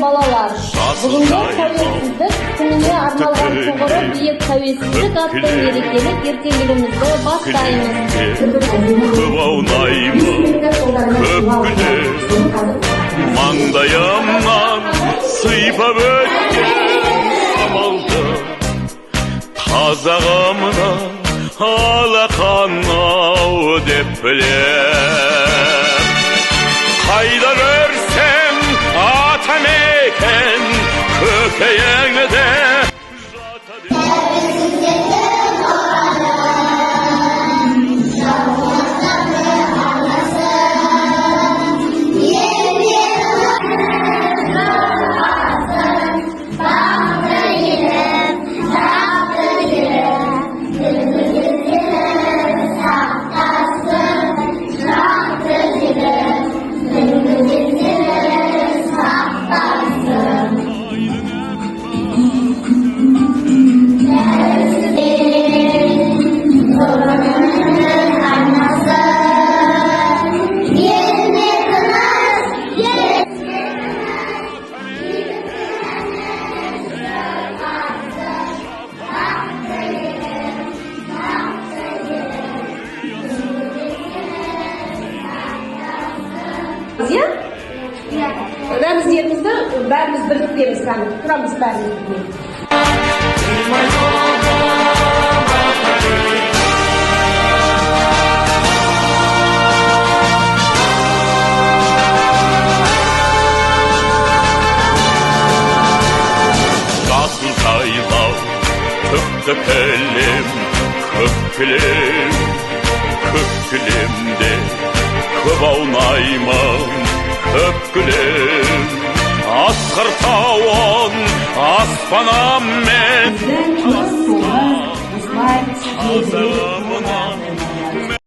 балалар, бүгінгі тәуелсіздік күніне арналған тұғыры биік тәуелсіздік атты мерекелік ертеңгілігімізді бастаймыз. Көп аунаймын, көп күні маңдайымнан сыйпап өткен самалды қазағымнан алақан-ау деп білем. Қайда көрсем атамекен көкейіңде Рәміздерімізді бәріміз біріктеміз, тұрамыз бәріміз. Жасыл жайлау, түкті кілем, көк кілемде көп аунаймын, көп күлем. Асқар тауын аспанам мен қазағымнан